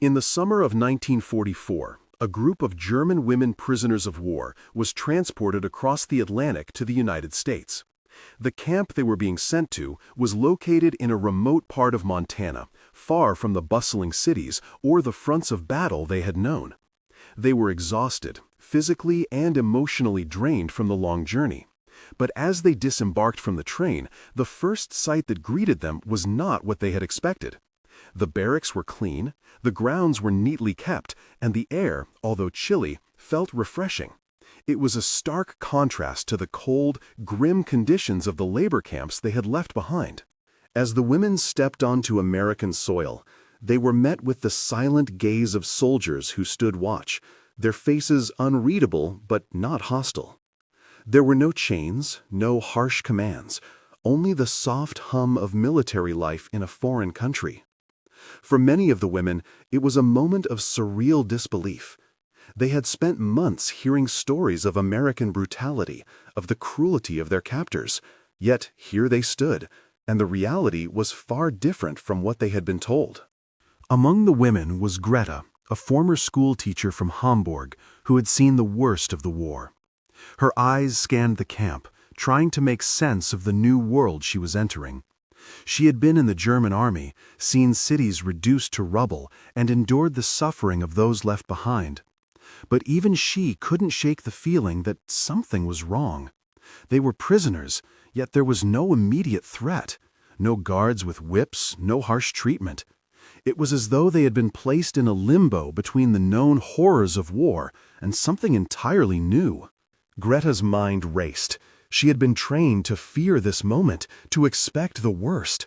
In the summer of 1944, a group of German women prisoners of war was transported across the Atlantic to the United States. The camp they were being sent to was located in a remote part of Montana, far from the bustling cities or the fronts of battle they had known. They were exhausted, physically and emotionally drained from the long journey. But as they disembarked from the train, the first sight that greeted them was not what they had expected. The barracks were clean, the grounds were neatly kept, and the air, although chilly, felt refreshing. It was a stark contrast to the cold, grim conditions of the labor camps they had left behind. As the women stepped onto American soil, they were met with the silent gaze of soldiers who stood watch, their faces unreadable but not hostile. There were no chains, no harsh commands, only the soft hum of military life in a foreign country. For many of the women, it was a moment of surreal disbelief. They had spent months hearing stories of American brutality, of the cruelty of their captors, yet here they stood, and the reality was far different from what they had been told. Among the women was Greta, a former school teacher from Hamburg who had seen the worst of the war. Her eyes scanned the camp, trying to make sense of the new world she was entering. She had been in the German army, seen cities reduced to rubble, and endured the suffering of those left behind. But even she couldn't shake the feeling that something was wrong. They were prisoners, yet there was no immediate threat. No guards with whips, no harsh treatment. It was as though they had been placed in a limbo between the known horrors of war and something entirely new. Greta's mind raced. She had been trained to fear this moment, to expect the worst.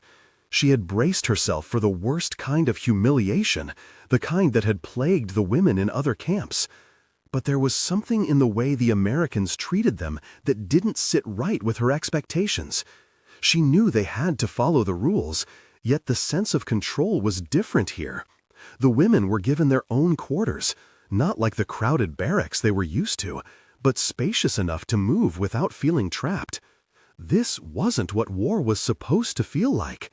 She had braced herself for the worst kind of humiliation, the kind that had plagued the women in other camps. But there was something in the way the Americans treated them that didn't sit right with her expectations. She knew they had to follow the rules, yet the sense of control was different here. The women were given their own quarters, not like the crowded barracks they were used to, but spacious enough to move without feeling trapped. This wasn't what war was supposed to feel like.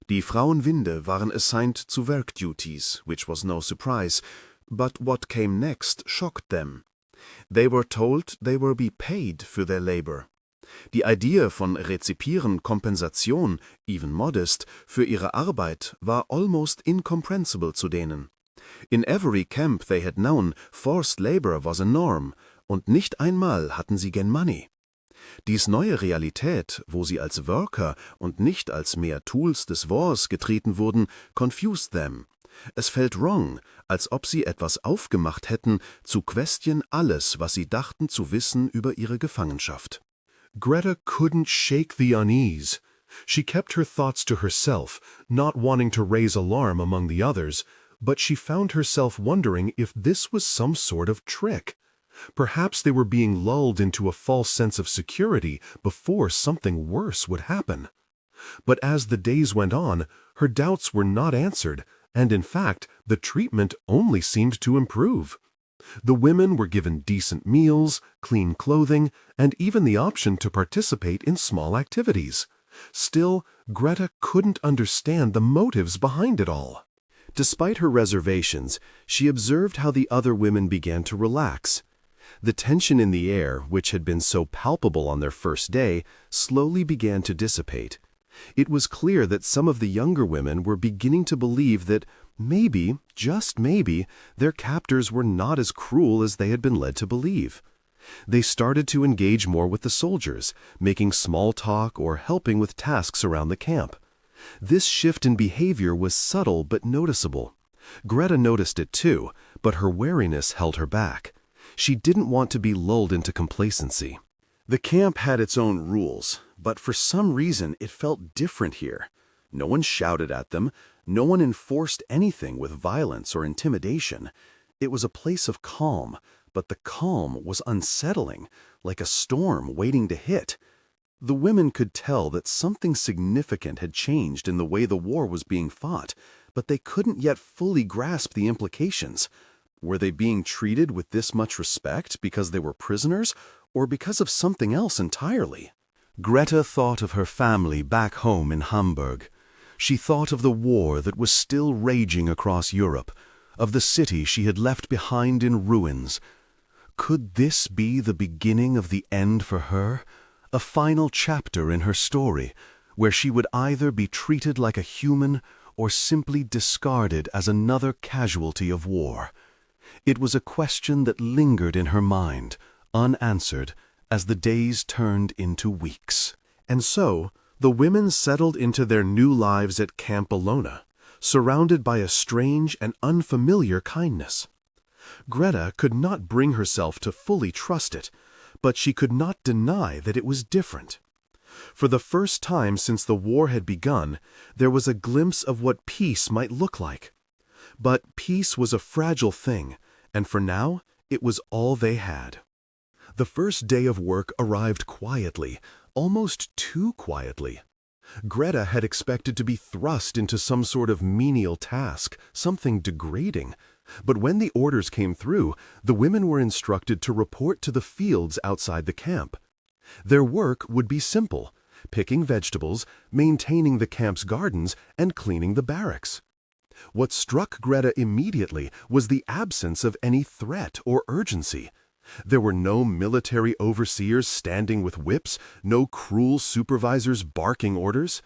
Die Frauenwinde waren assigned to work duties, which was no surprise, but what came next shocked them. They were told they were be paid für their labor. Die Idee von rezipieren Kompensation, even modest, für ihre Arbeit war almost incomprehensible zu denen. In every camp they had known, forced labor was a norm, und nicht einmal hatten sie gern Money. Dies neue Realität, wo sie als Worker und nicht als mehr Tools des Wars getreten wurden, confused them. Es fällt wrong, als ob sie etwas aufgemacht hätten, zu question alles, was sie dachten zu wissen über ihre Gefangenschaft. Greta couldn't shake the unease. She kept her thoughts to herself, not wanting to raise alarm among the others, but she found herself wondering if this was some sort of trick. Perhaps they were being lulled into a false sense of security before something worse would happen. But as the days went on, her doubts were not answered, and in fact, the treatment only seemed to improve. The women were given decent meals, clean clothing, and even the option to participate in small activities. Still, Greta couldn't understand the motives behind it all. Despite her reservations, she observed how the other women began to relax. The tension in the air, which had been so palpable on their first day, slowly began to dissipate. It was clear that some of the younger women were beginning to believe that maybe, just maybe, their captors were not as cruel as they had been led to believe. They started to engage more with the soldiers, making small talk or helping with tasks around the camp. This shift in behavior was subtle but noticeable. Greta noticed it too, but her wariness held her back. She didn't want to be lulled into complacency. The camp had its own rules, but for some reason it felt different here. No one shouted at them, no one enforced anything with violence or intimidation. It was a place of calm, but the calm was unsettling, like a storm waiting to hit. The women could tell that something significant had changed in the way the war was being fought, but they couldn't yet fully grasp the implications. Were they being treated with this much respect because they were prisoners, or because of something else entirely? Greta thought of her family back home in Hamburg. She thought of the war that was still raging across Europe, of the city she had left behind in ruins. Could this be the beginning of the end for her? A final chapter in her story, where she would either be treated like a human or simply discarded as another casualty of war. It was a question that lingered in her mind, unanswered, as the days turned into weeks. And so, the women settled into their new lives at Camp Alona, surrounded by a strange and unfamiliar kindness. Greta could not bring herself to fully trust it, but she could not deny that it was different. For the first time since the war had begun, there was a glimpse of what peace might look like. But peace was a fragile thing, and for now, it was all they had. The first day of work arrived quietly, almost too quietly. Greta had expected to be thrust into some sort of menial task, something degrading. But when the orders came through, the women were instructed to report to the fields outside the camp. Their work would be simple: picking vegetables, maintaining the camp's gardens, and cleaning the barracks. What struck Greta immediately was the absence of any threat or urgency. There were no military overseers standing with whips, no cruel supervisors barking orders.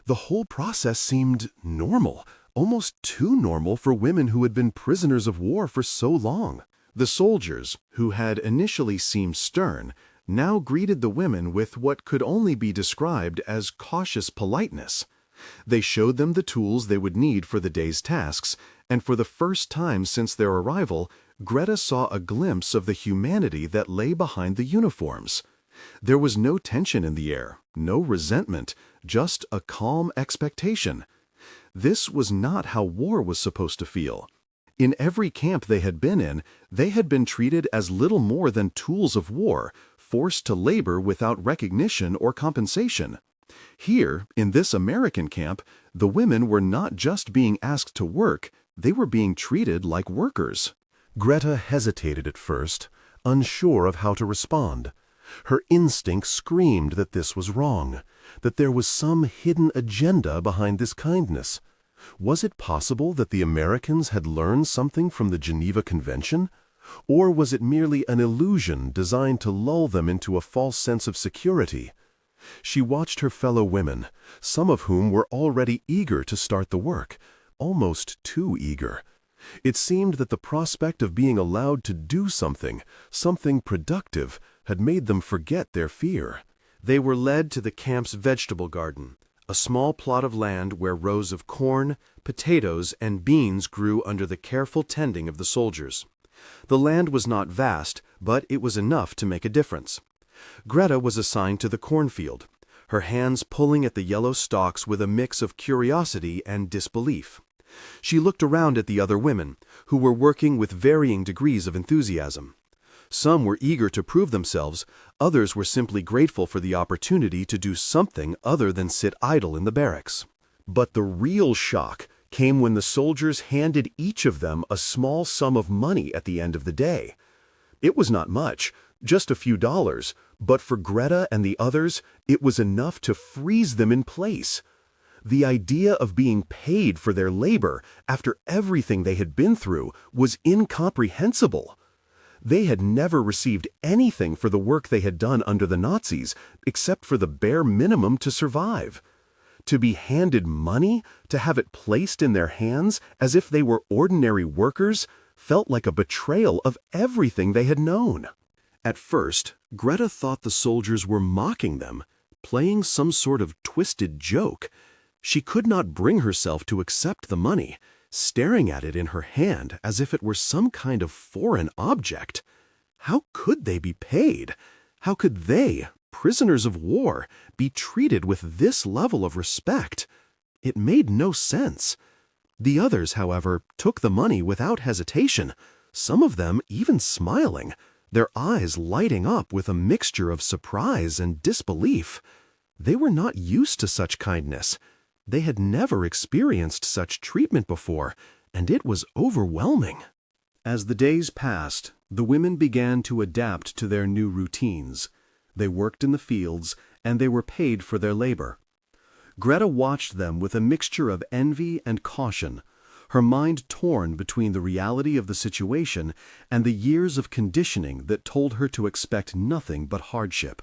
The whole process seemed normal, almost too normal for women who had been prisoners of war for so long. The soldiers, who had initially seemed stern, now greeted the women with what could only be described as cautious politeness. They showed them the tools they would need for the day's tasks, and for the first time since their arrival, Greta saw a glimpse of the humanity that lay behind the uniforms. There was no tension in the air, no resentment, just a calm expectation. This was not how war was supposed to feel. In every camp they had been in, they had been treated as little more than tools of war, forced to labor without recognition or compensation. Here, in this American camp, the women were not just being asked to work, they were being treated like workers. Greta hesitated at first, unsure of how to respond. Her instinct screamed that this was wrong, that there was some hidden agenda behind this kindness. Was it possible that the Americans had learned something from the Geneva Convention? Or was it merely an illusion designed to lull them into a false sense of security? She watched her fellow women, some of whom were already eager to start the work, almost too eager. It seemed that the prospect of being allowed to do something productive, had made them forget their fear. They were led to the camp's vegetable garden, a small plot of land where rows of corn, potatoes, and beans grew under the careful tending of the soldiers. The land was not vast, but it was enough to make a difference. Greta was assigned to the cornfield, her hands pulling at the yellow stalks with a mix of curiosity and disbelief. She looked around at the other women, who were working with varying degrees of enthusiasm. Some were eager to prove themselves, others were simply grateful for the opportunity to do something other than sit idle in the barracks. But the real shock came when the soldiers handed each of them a small sum of money at the end of the day. It was not much, just a few dollars, but for Greta and the others, it was enough to freeze them in place. The idea of being paid for their labor after everything they had been through was incomprehensible. They had never received anything for the work they had done under the Nazis, except for the bare minimum to survive. To be handed money, to have it placed in their hands as if they were ordinary workers, felt like a betrayal of everything they had known. At first, Greta thought the soldiers were mocking them, playing some sort of twisted joke. She could not bring herself to accept the money, staring at it in her hand as if it were some kind of foreign object. How could they be paid? How could they, prisoners of war, be treated with this level of respect? It made no sense. The others, however, took the money without hesitation, some of them even smiling, their eyes lighting up with a mixture of surprise and disbelief. They were not used to such kindness. They had never experienced such treatment before, and it was overwhelming. As the days passed, the women began to adapt to their new routines. They worked in the fields, and they were paid for their labor. Greta watched them with a mixture of envy and caution. her mind torn between the reality of the situation and the years of conditioning that told her to expect nothing but hardship.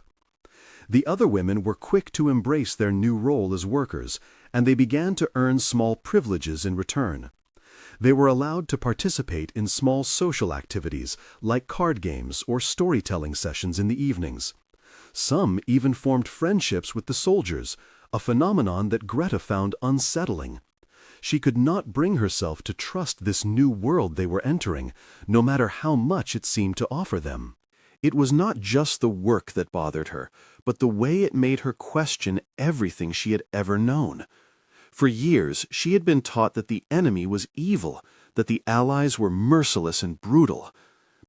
The other women were quick to embrace their new role as workers, and they began to earn small privileges in return. They were allowed to participate in small social activities like card games or storytelling sessions in the evenings. Some even formed friendships with the soldiers, a phenomenon that Greta found unsettling. She could not bring herself to trust this new world they were entering, no matter how much it seemed to offer them. It was not just the work that bothered her, but the way it made her question everything she had ever known. For years, she had been taught that the enemy was evil, that the Allies were merciless and brutal.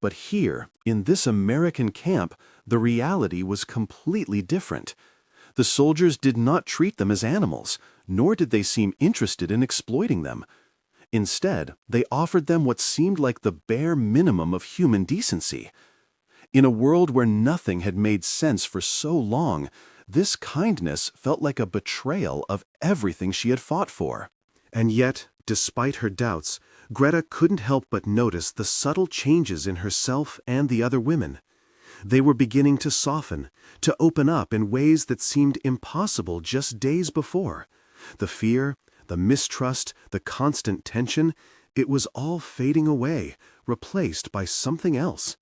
But here, in this American camp, the reality was completely different. The soldiers did not treat them as animals, nor did they seem interested in exploiting them. Instead, they offered them what seemed like the bare minimum of human decency. In a world where nothing had made sense for so long, this kindness felt like a betrayal of everything she had fought for. And yet, despite her doubts, Greta couldn't help but notice the subtle changes in herself and the other women. They were beginning to soften, to open up in ways that seemed impossible just days before. The fear, the mistrust, the constant tension, it was all fading away, replaced by something else.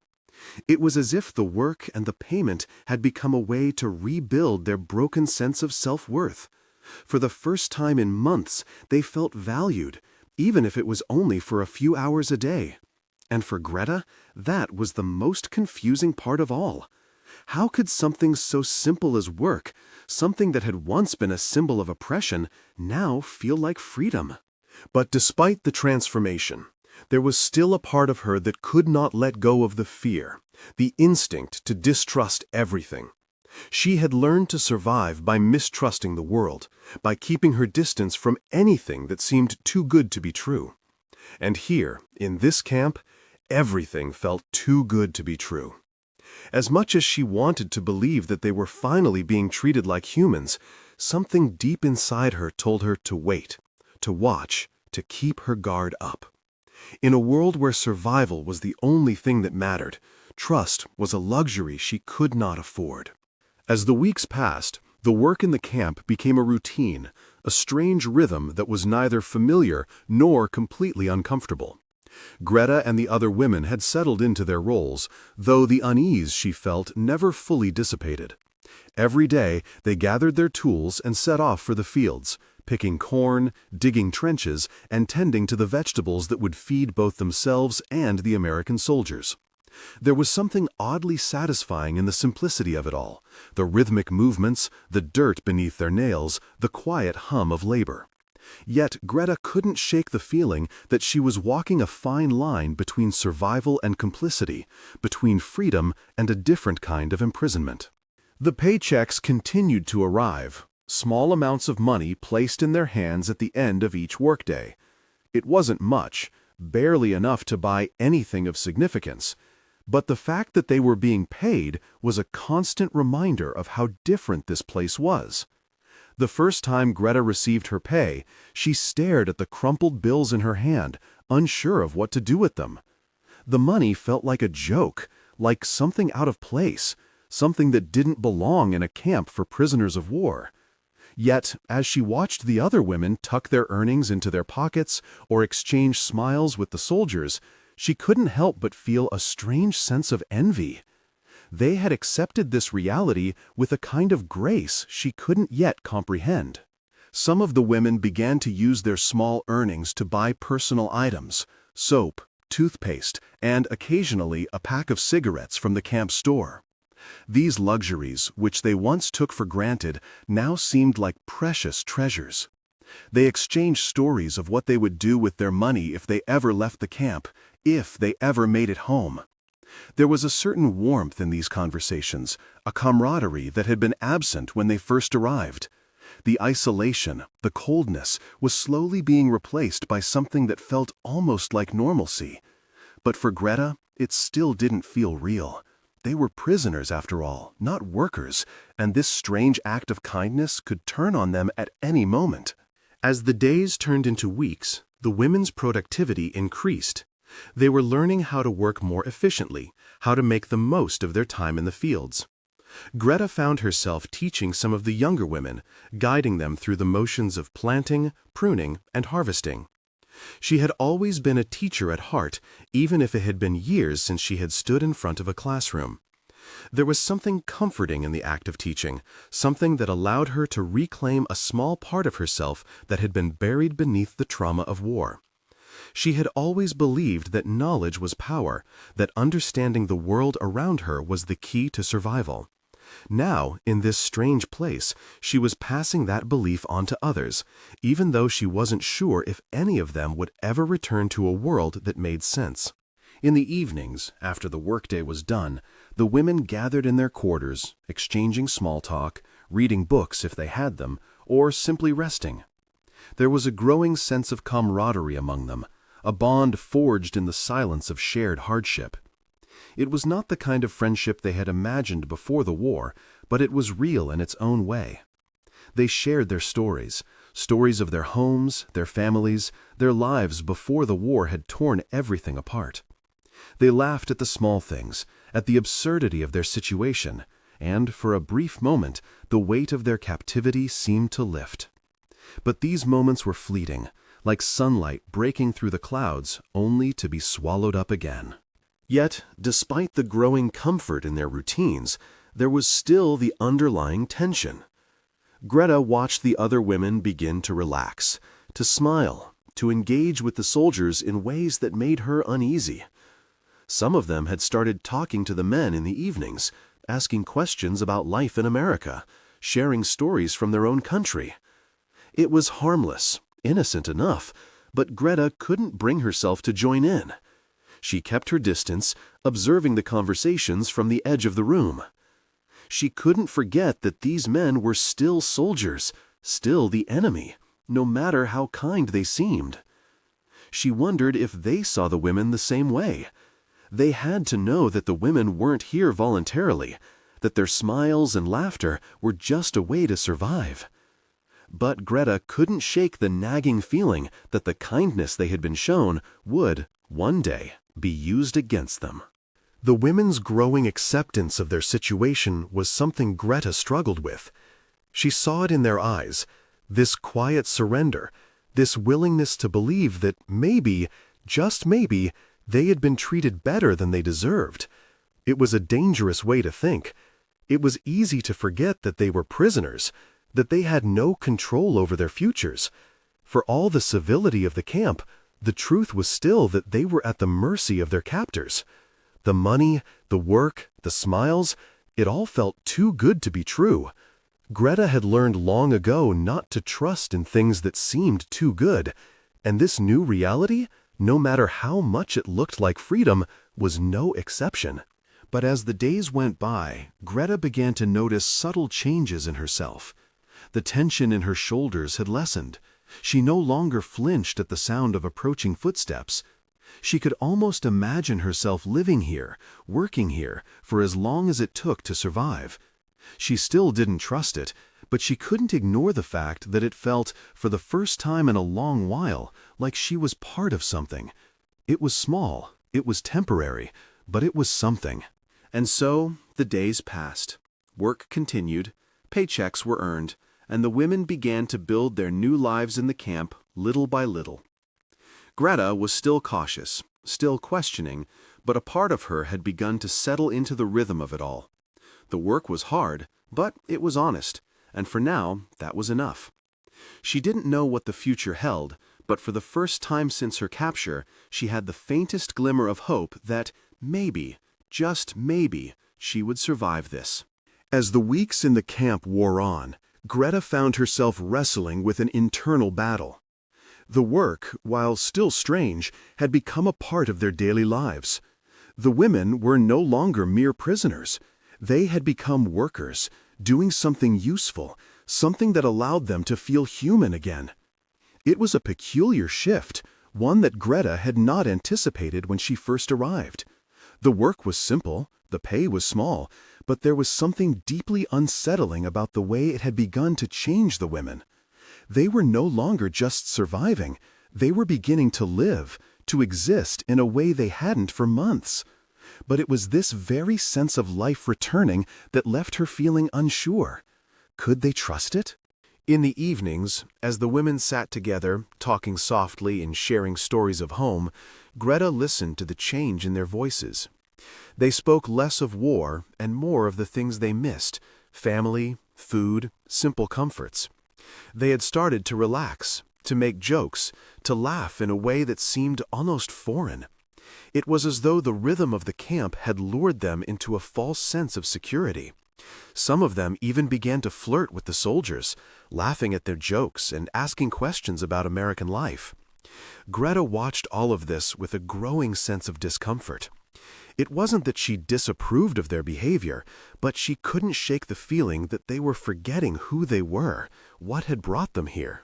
It was as if the work and the payment had become a way to rebuild their broken sense of self-worth. For the first time in months, they felt valued, even if it was only for a few hours a day. And for Greta, that was the most confusing part of all. How could something so simple as work, something that had once been a symbol of oppression, now feel like freedom? But despite the transformation, there was still a part of her that could not let go of the fear, the instinct to distrust everything. She had learned to survive by mistrusting the world, by keeping her distance from anything that seemed too good to be true. And here, in this camp, everything felt too good to be true. As much as she wanted to believe that they were finally being treated like humans, something deep inside her told her to wait, to watch, to keep her guard up. In a world where survival was the only thing that mattered, trust was a luxury she could not afford. As the weeks passed, the work in the camp became a routine, a strange rhythm that was neither familiar nor completely uncomfortable. Greta and the other women had settled into their roles, though the unease she felt never fully dissipated. Every day, they gathered their tools and set off for the fields, picking corn, digging trenches, and tending to the vegetables that would feed both themselves and the American soldiers. There was something oddly satisfying in the simplicity of it all, the rhythmic movements, the dirt beneath their nails, the quiet hum of labor. Yet Greta couldn't shake the feeling that she was walking a fine line between survival and complicity, between freedom and a different kind of imprisonment. The paychecks continued to arrive, small amounts of money placed in their hands at the end of each workday. It wasn't much, barely enough to buy anything of significance, but the fact that they were being paid was a constant reminder of how different this place was. The first time Greta received her pay, she stared at the crumpled bills in her hand, unsure of what to do with them. The money felt like a joke, like something out of place, something that didn't belong in a camp for prisoners of war. Yet, as she watched the other women tuck their earnings into their pockets or exchange smiles with the soldiers, she couldn't help but feel a strange sense of envy. They had accepted this reality with a kind of grace she couldn't yet comprehend. Some of the women began to use their small earnings to buy personal items, soap, toothpaste, and occasionally a pack of cigarettes from the camp store. These luxuries, which they once took for granted, now seemed like precious treasures. They exchanged stories of what they would do with their money if they ever left the camp, if they ever made it home. There was a certain warmth in these conversations, a camaraderie that had been absent when they first arrived. The isolation, the coldness, was slowly being replaced by something that felt almost like normalcy. But for Greta, it still didn't feel real. They were prisoners, after all, not workers, and this strange act of kindness could turn on them at any moment. As the days turned into weeks, The women's productivity increased. They were learning how to work more efficiently, how to make the most of their time in the fields. Greta found herself teaching some of the younger women, guiding them through the motions of planting, pruning, and harvesting. She had always been a teacher at heart, even if it had been years since she had stood in front of a classroom. There was something comforting in the act of teaching, something that allowed her to reclaim a small part of herself that had been buried beneath the trauma of war. She had always believed that knowledge was power, that understanding the world around her was the key to survival. Now, in this strange place, she was passing that belief on to others, even though she wasn't sure if any of them would ever return to a world that made sense. In the evenings, after the workday was done, the women gathered in their quarters, exchanging small talk, reading books if they had them, or simply resting. There was a growing sense of camaraderie among them, a bond forged in the silence of shared hardship. It was not the kind of friendship they had imagined before the war, but it was real in its own way. They shared their stories, stories of their homes, their families, their lives before the war had torn everything apart. They laughed at the small things, at the absurdity of their situation, and, for a brief moment, the weight of their captivity seemed to lift. But these moments were fleeting, like sunlight breaking through the clouds, only to be swallowed up again. Yet, despite the growing comfort in their routines, there was still the underlying tension. Greta watched the other women begin to relax, to smile, to engage with the soldiers in ways that made her uneasy. Some of them had started talking to the men in the evenings, asking questions about life in America, sharing stories from their own country. It was harmless, innocent enough, but Greta couldn't bring herself to join in. She kept her distance, observing the conversations from the edge of the room. She couldn't forget that these men were still soldiers, still the enemy, no matter how kind they seemed. She wondered if they saw the women the same way. They had to know that the women weren't here voluntarily, that their smiles and laughter were just a way to survive. But Greta couldn't shake the nagging feeling that the kindness they had been shown would, one day, be used against them. The women's growing acceptance of their situation was something Greta struggled with. She saw it in their eyes, this quiet surrender, this willingness to believe that maybe, just maybe, they had been treated better than they deserved. It was a dangerous way to think. It was easy to forget that they were prisoners, that they had no control over their futures. For all the civility of the camp, the truth was still that they were at the mercy of their captors. The money, the work, the smiles, it all felt too good to be true. Greta had learned long ago not to trust in things that seemed too good, and this new reality, no matter how much it looked like freedom, was no exception. But as the days went by, Greta began to notice subtle changes in herself. The tension in her shoulders had lessened. She no longer flinched at the sound of approaching footsteps. She could almost imagine herself living here, working here, for as long as it took to survive. She still didn't trust it, but she couldn't ignore the fact that it felt, for the first time in a long while, like she was part of something. It was small, it was temporary, but it was something. And so, the days passed. Work continued, paychecks were earned, and the women began to build their new lives in the camp little by little. Greta was still cautious, still questioning, but a part of her had begun to settle into the rhythm of it all. The work was hard, but it was honest, and for now, that was enough. She didn't know what the future held, but for the first time since her capture, she had the faintest glimmer of hope that maybe, just maybe, she would survive this. As the weeks in the camp wore on, Greta found herself wrestling with an internal battle. The work, while still strange, had become a part of their daily lives. The women were no longer mere prisoners. They had become workers, doing something useful, something that allowed them to feel human again. It was a peculiar shift, one that Greta had not anticipated when she first arrived. The work was simple, the pay was small, but there was something deeply unsettling about the way it had begun to change the women. They were no longer just surviving, They were beginning to live, to exist in a way they hadn't for months. But it was this very sense of life returning that left her feeling unsure. Could they trust it? In the evenings, as the women sat together, talking softly and sharing stories of home, Greta listened to the change in their voices. They spoke less of war and more of the things they missed: family, food, simple comforts. They had started to relax, to make jokes, to laugh in a way that seemed almost foreign. It was as though the rhythm of the camp had lured them into a false sense of security. Some of them even began to flirt with the soldiers, laughing at their jokes and asking questions about American life. Greta watched all of this with a growing sense of discomfort. It wasn't that she disapproved of their behavior, but she couldn't shake the feeling that they were forgetting who they were, what had brought them here.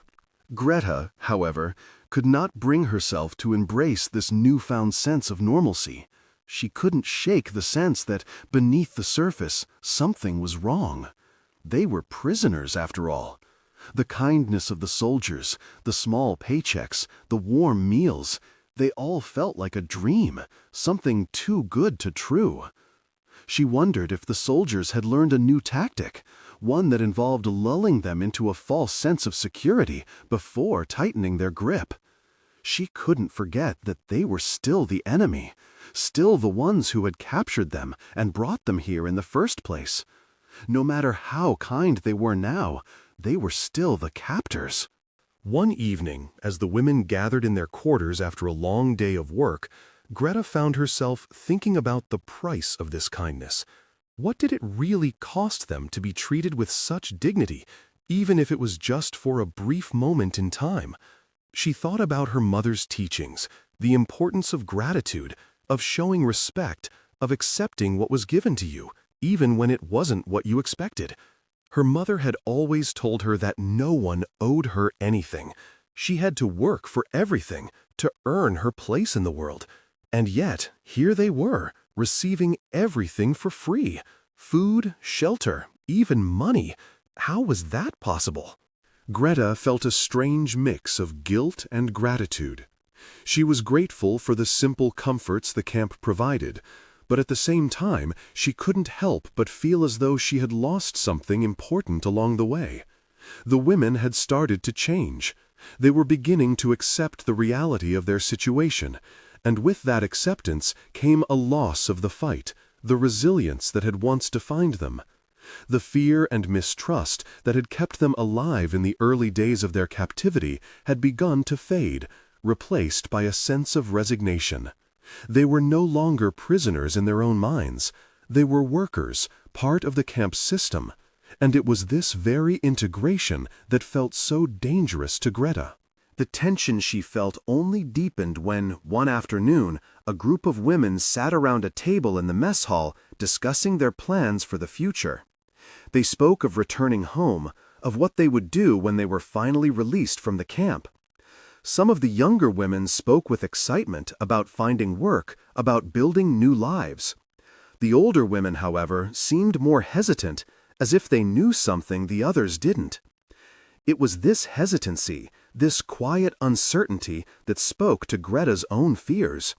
Greta, however, could not bring herself to embrace this newfound sense of normalcy. She couldn't shake the sense that, beneath the surface, something was wrong. They were prisoners, after all. The kindness of the soldiers, the small paychecks, the warm meals, they all felt like a dream, something too good to true. She wondered if the soldiers had learned a new tactic, one that involved lulling them into a false sense of security before tightening their grip. She couldn't forget that they were still the enemy, still the ones who had captured them and brought them here in the first place. No matter how kind they were now, they were still the captors. One evening, as the women gathered in their quarters after a long day of work, Greta found herself thinking about the price of this kindness. What did it really cost them to be treated with such dignity, even if it was just for a brief moment in time? She thought about her mother's teachings, the importance of gratitude, of showing respect, of accepting what was given to you, even when it wasn't what you expected. Her mother had always told her that no one owed her anything. She had to work for everything, to earn her place in the world. And yet, here they were, receiving everything for free: food, shelter, even money. How was that possible? Greta felt a strange mix of guilt and gratitude. She was grateful for the simple comforts the camp provided, but at the same time, she couldn't help but feel as though she had lost something important along the way. The women had started to change. They were beginning to accept the reality of their situation, and with that acceptance came a loss of the fight, the resilience that had once defined them. The fear and mistrust that had kept them alive in the early days of their captivity had begun to fade, replaced by a sense of resignation. They were no longer prisoners in their own minds. They were workers, part of the camp's system, and it was this very integration that felt so dangerous to Greta. The tension she felt only deepened when, one afternoon, a group of women sat around a table in the mess hall discussing their plans for the future. They spoke of returning home, of what they would do when they were finally released from the camp. Some of the younger women spoke with excitement about finding work, about building new lives. The older women, however, seemed more hesitant, as if they knew something the others didn't. It was this hesitancy, this quiet uncertainty, that spoke to Greta's own fears.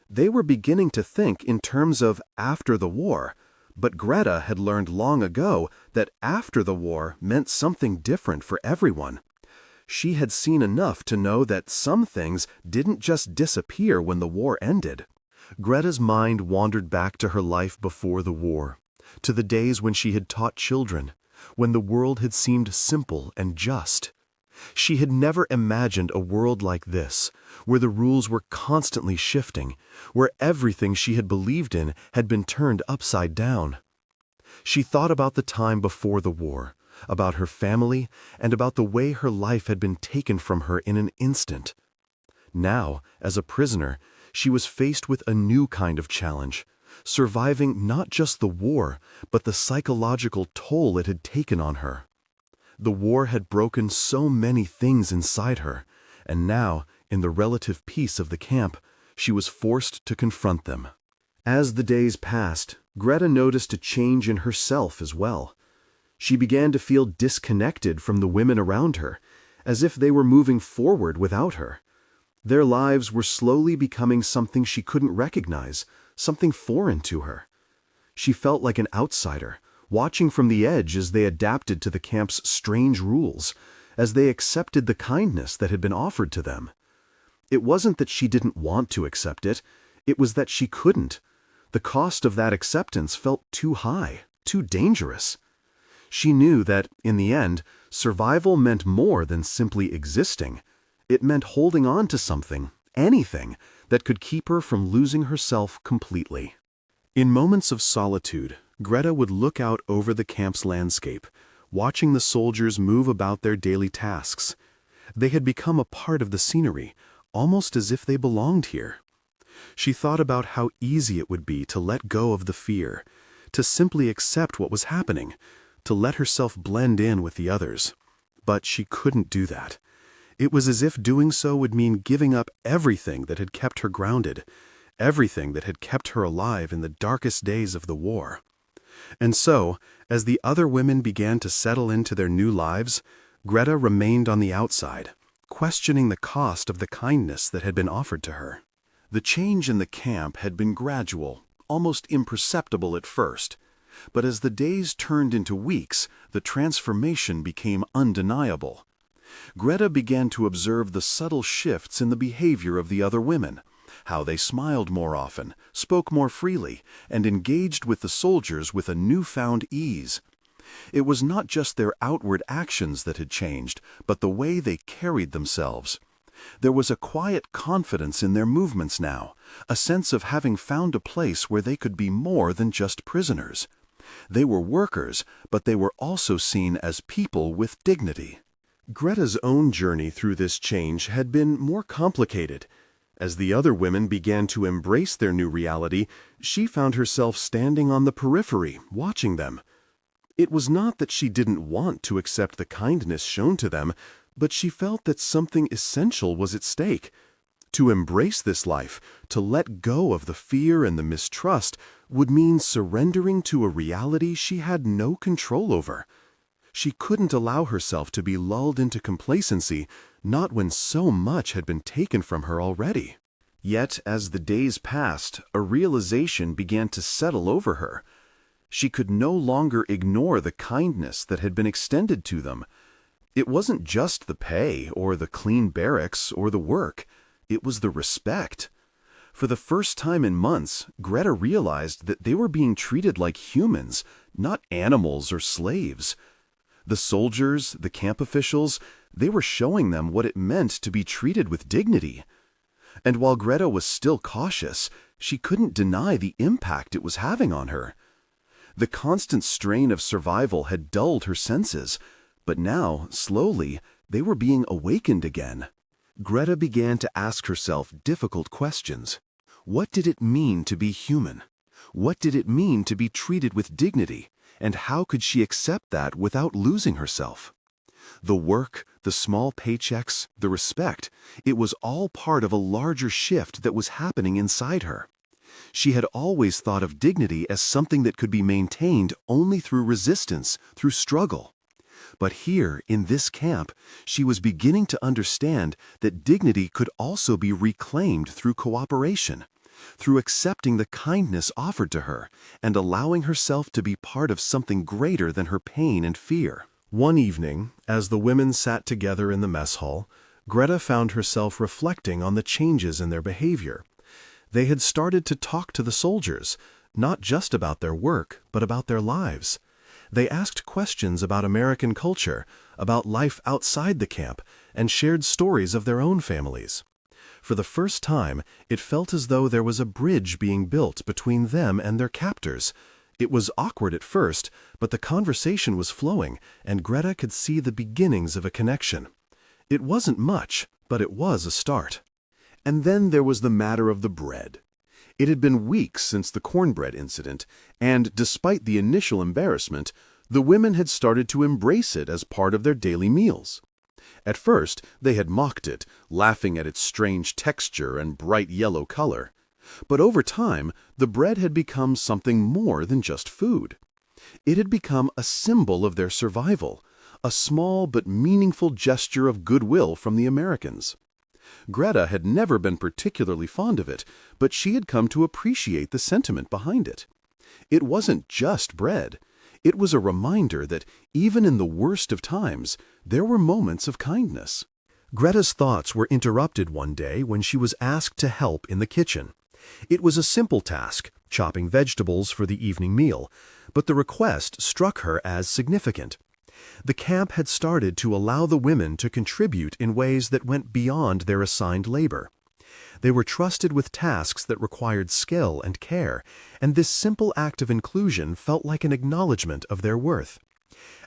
They were beginning to think in terms of after the war, but Greta had learned long ago that after the war meant something different for everyone. She had seen enough to know that some things didn't just disappear when the war ended. Greta's mind wandered back to her life before the war, to the days when she had taught children, when the world had seemed simple and just. She had never imagined a world like this, where the rules were constantly shifting, where everything she had believed in had been turned upside down. She thought about the time before the war, about her family, and about the way her life had been taken from her in an instant. Now, as a prisoner, she was faced with a new kind of challenge, surviving not just the war, but the psychological toll it had taken on her. The war had broken so many things inside her, and now, in the relative peace of the camp, she was forced to confront them. As the days passed, Greta noticed a change in herself as well. She began to feel disconnected from the women around her, as if they were moving forward without her. Their lives were slowly becoming something she couldn't recognize, something foreign to her. She felt like an outsider, watching from the edge as they adapted to the camp's strange rules, as they accepted the kindness that had been offered to them. It wasn't that she didn't want to accept it, it was that she couldn't. The cost of that acceptance felt too high, too dangerous. She knew that, in the end, survival meant more than simply existing. It meant holding on to something, anything, that could keep her from losing herself completely. In moments of solitude, Greta would look out over the camp's landscape, watching the soldiers move about their daily tasks. They had become a part of the scenery, almost as if they belonged here. She thought about how easy it would be to let go of the fear, to simply accept what was happening, to let herself blend in with the others. But she couldn't do that. It was as if doing so would mean giving up everything that had kept her grounded, everything that had kept her alive in the darkest days of the war. And so, as the other women began to settle into their new lives, Greta remained on the outside, questioning the cost of the kindness that had been offered to her. The change in the camp had been gradual, almost imperceptible at first, but as the days turned into weeks, the transformation became undeniable. Greta began to observe the subtle shifts in the behavior of the other women, how they smiled more often, spoke more freely, and engaged with the soldiers with a newfound ease. It was not just their outward actions that had changed, but the way they carried themselves. There was a quiet confidence in their movements now, a sense of having found a place where they could be more than just prisoners. They were workers, but they were also seen as people with dignity. Greta's own journey through this change had been more complicated. As the other women began to embrace their new reality, she found herself standing on the periphery, watching them. It was not that she didn't want to accept the kindness shown to them, but she felt that something essential was at stake. To embrace this life, to let go of the fear and the mistrust, would mean surrendering to a reality she had no control over. She couldn't allow herself to be lulled into complacency, not when so much had been taken from her already. Yet, as the days passed, a realization began to settle over her. She could no longer ignore the kindness that had been extended to them. It wasn't just the pay, or the clean barracks, or the work. It was the respect. For the first time in months, Greta realized that they were being treated like humans, not animals or slaves. The soldiers, the camp officials, they were showing them what it meant to be treated with dignity. And while Greta was still cautious, she couldn't deny the impact it was having on her. The constant strain of survival had dulled her senses, but now, slowly, they were being awakened again. Greta began to ask herself difficult questions. What did it mean to be human? What did it mean to be treated with dignity? And how could she accept that without losing herself? The work, the small paychecks, the respect, it was all part of a larger shift that was happening inside her. She had always thought of dignity as something that could be maintained only through resistance, through struggle. But here, in this camp, she was beginning to understand that dignity could also be reclaimed through cooperation, through accepting the kindness offered to her and allowing herself to be part of something greater than her pain and fear. One evening, as the women sat together in the mess hall, Greta found herself reflecting on the changes in their behavior. They had started to talk to the soldiers, not just about their work, but about their lives. They asked questions about American culture, about life outside the camp, and shared stories of their own families. For the first time, it felt as though there was a bridge being built between them and their captors. It was awkward at first, but the conversation was flowing, and Greta could see the beginnings of a connection. It wasn't much, but it was a start. And then there was the matter of the bread. It had been weeks since the cornbread incident, and despite the initial embarrassment, the women had started to embrace it as part of their daily meals. At first, they had mocked it, laughing at its strange texture and bright yellow color. But over time, the bread had become something more than just food. It had become a symbol of their survival, a small but meaningful gesture of goodwill from the Americans. Greta had never been particularly fond of it, but she had come to appreciate the sentiment behind it. It wasn't just bread. It was a reminder that even in the worst of times, there were moments of kindness. Greta's thoughts were interrupted one day when she was asked to help in the kitchen. It was a simple task, chopping vegetables for the evening meal, but the request struck her as significant. The camp had started to allow the women to contribute in ways that went beyond their assigned labor. They were trusted with tasks that required skill and care, and this simple act of inclusion felt like an acknowledgement of their worth.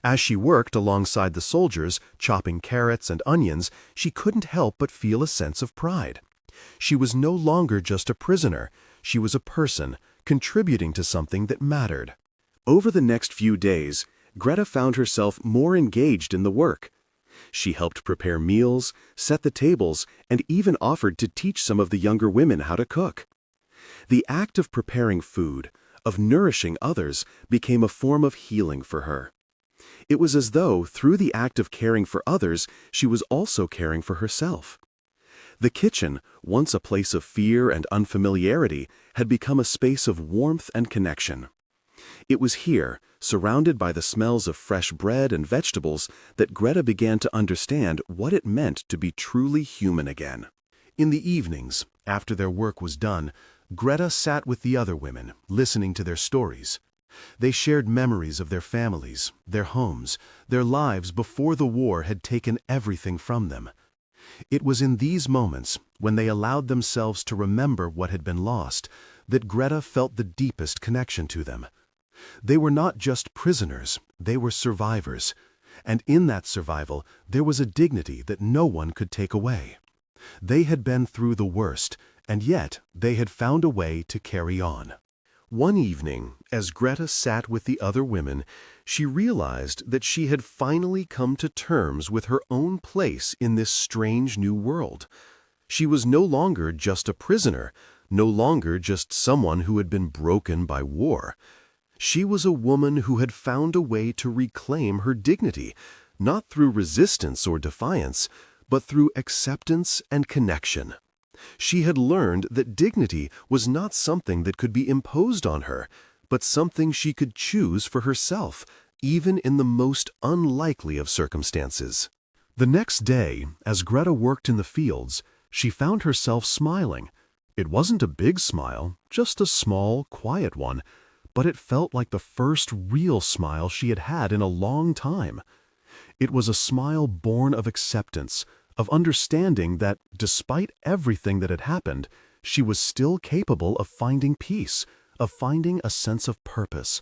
As she worked alongside the soldiers, chopping carrots and onions, she couldn't help but feel a sense of pride. She was no longer just a prisoner. She was a person, contributing to something that mattered. Over the next few days, Greta found herself more engaged in the work. She helped prepare meals, set the tables, and even offered to teach some of the younger women how to cook. The act of preparing food, of nourishing others, became a form of healing for her. It was as though, through the act of caring for others, she was also caring for herself. The kitchen, once a place of fear and unfamiliarity, had become a space of warmth and connection. It was here, surrounded by the smells of fresh bread and vegetables, that Greta began to understand what it meant to be truly human again. In the evenings, after their work was done, Greta sat with the other women, listening to their stories. They shared memories of their families, their homes, their lives before the war had taken everything from them. It was in these moments, when they allowed themselves to remember what had been lost, that Greta felt the deepest connection to them. They were not just prisoners, they were survivors, and in that survival there was a dignity that no one could take away. They had been through the worst, and yet they had found a way to carry on. One evening, as Greta sat with the other women, she realized that she had finally come to terms with her own place in this strange new world. She was no longer just a prisoner, no longer just someone who had been broken by war. She was a woman who had found a way to reclaim her dignity, not through resistance or defiance, but through acceptance and connection. She had learned that dignity was not something that could be imposed on her, but something she could choose for herself, even in the most unlikely of circumstances. The next day, as Greta worked in the fields, she found herself smiling. It wasn't a big smile, just a small, quiet one, but it felt like the first real smile she had had in a long time. It was a smile born of acceptance, of understanding that, despite everything that had happened, she was still capable of finding peace, of finding a sense of purpose.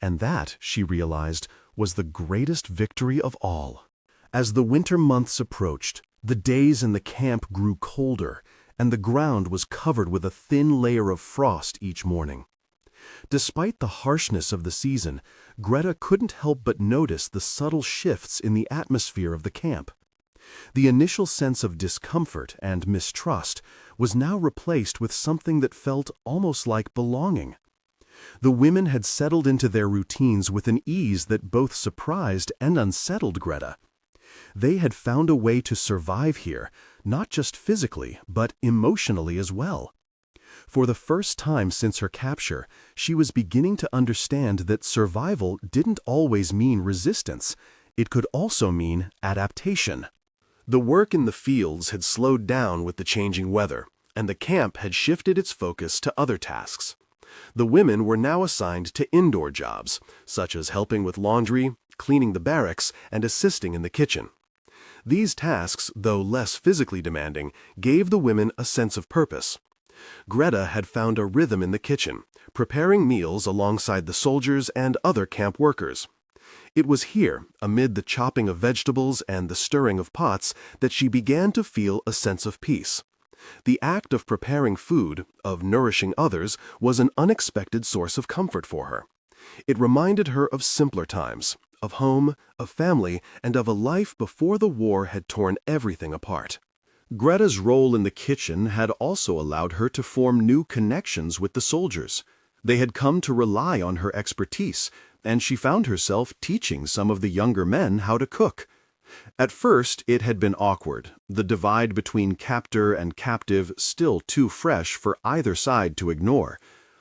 And that, she realized, was the greatest victory of all. As the winter months approached, the days in the camp grew colder, and the ground was covered with a thin layer of frost each morning. Despite the harshness of the season, Greta couldn't help but notice the subtle shifts in the atmosphere of the camp. The initial sense of discomfort and mistrust was now replaced with something that felt almost like belonging. The women had settled into their routines with an ease that both surprised and unsettled Greta. They had found a way to survive here, not just physically, but emotionally as well. For the first time since her capture, she was beginning to understand that survival didn't always mean resistance. It could also mean adaptation. The work in the fields had slowed down with the changing weather, and the camp had shifted its focus to other tasks. The women were now assigned to indoor jobs, such as helping with laundry, cleaning the barracks, and assisting in the kitchen. These tasks, though less physically demanding, gave the women a sense of purpose. Greta had found a rhythm in the kitchen, preparing meals alongside the soldiers and other camp workers. It was here, amid the chopping of vegetables and the stirring of pots, that she began to feel a sense of peace. The act of preparing food, of nourishing others, was an unexpected source of comfort for her. It reminded her of simpler times, of home, of family, and of a life before the war had torn everything apart. Greta's role in the kitchen had also allowed her to form new connections with the soldiers. They had come to rely on her expertise, and she found herself teaching some of the younger men how to cook. At first, it had been awkward, the divide between captor and captive still too fresh for either side to ignore.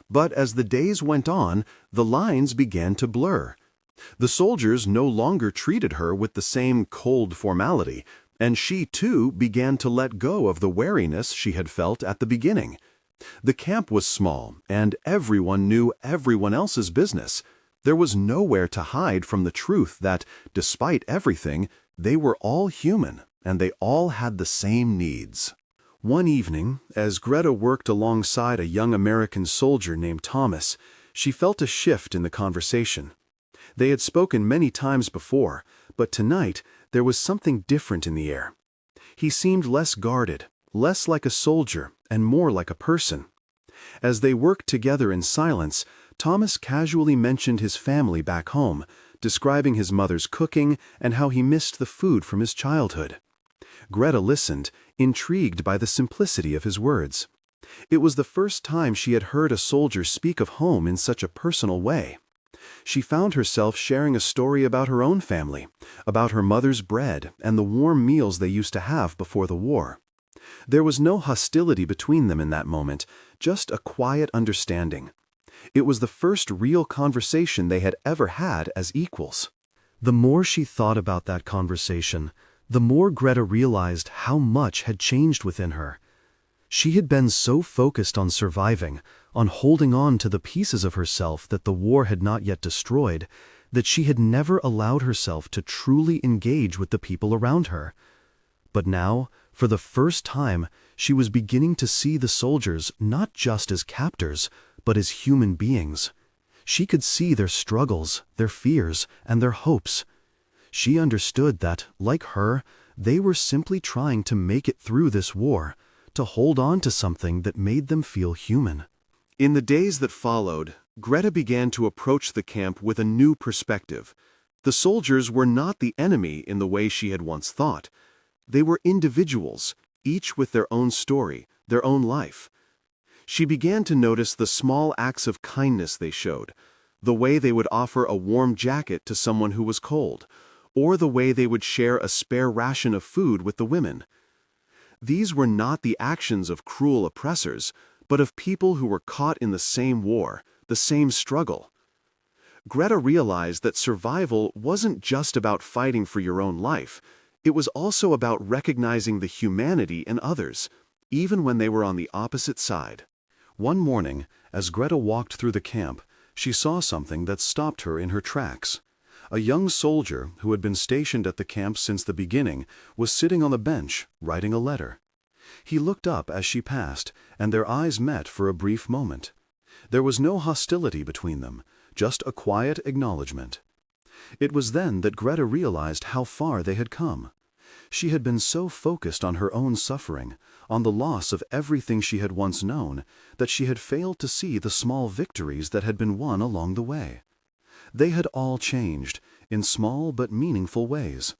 But as the days went on, the lines began to blur. The soldiers no longer treated her with the same cold formality, and she too began to let go of the wariness she had felt at the beginning. The camp was small, and everyone knew everyone else's business. There was nowhere to hide from the truth that, despite everything, they were all human, and they all had the same needs. One evening, as Greta worked alongside a young American soldier named Thomas, she felt a shift in the conversation. They had spoken many times before, but tonight there was something different in the air. He seemed less guarded, less like a soldier, and more like a person. As they worked together in silence, Thomas casually mentioned his family back home, describing his mother's cooking and how he missed the food from his childhood. Greta listened, intrigued by the simplicity of his words. It was the first time she had heard a soldier speak of home in such a personal way. She found herself sharing a story about her own family, about her mother's bread and the warm meals they used to have before the war. There was no hostility between them in that moment, just a quiet understanding. It was the first real conversation they had ever had as equals. The more she thought about that conversation, the more Greta realized how much had changed within her. She had been so focused on surviving, on holding on to the pieces of herself that the war had not yet destroyed, that she had never allowed herself to truly engage with the people around her. But now, for the first time, she was beginning to see the soldiers not just as captors, but as human beings. She could see their struggles, their fears, and their hopes. She understood that, like her, they were simply trying to make it through this war, to hold on to something that made them feel human. In the days that followed, Greta began to approach the camp with a new perspective. The soldiers were not the enemy in the way she had once thought. They were individuals, each with their own story, their own life. She began to notice the small acts of kindness they showed, the way they would offer a warm jacket to someone who was cold, or the way they would share a spare ration of food with the women. These were not the actions of cruel oppressors, but of people who were caught in the same war, the same struggle. Greta realized that survival wasn't just about fighting for your own life. It was also about recognizing the humanity in others, even when they were on the opposite side. One morning, as Greta walked through the camp, she saw something that stopped her in her tracks. A young soldier who had been stationed at the camp since the beginning was sitting on the bench, writing a letter. He looked up as she passed, and their eyes met for a brief moment. There was no hostility between them, just a quiet acknowledgement. It was then that Greta realized how far they had come. She had been so focused on her own suffering, on the loss of everything she had once known, that she had failed to see the small victories that had been won along the way. They had all changed, in small but meaningful ways.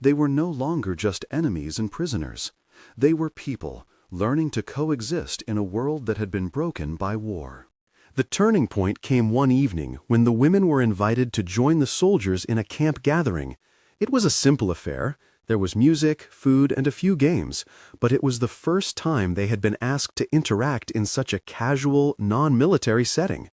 They were no longer just enemies and prisoners. They were people, learning to coexist in a world that had been broken by war. The turning point came one evening when the women were invited to join the soldiers in a camp gathering. It was a simple affair. There was music, food, and a few games, but it was the first time they had been asked to interact in such a casual, non-military setting.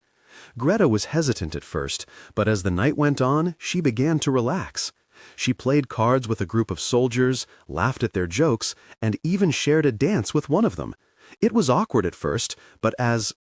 Greta was hesitant at first, but as the night went on, she began to relax. She played cards with a group of soldiers, laughed at their jokes, and even shared a dance with one of them. It was awkward at first, but as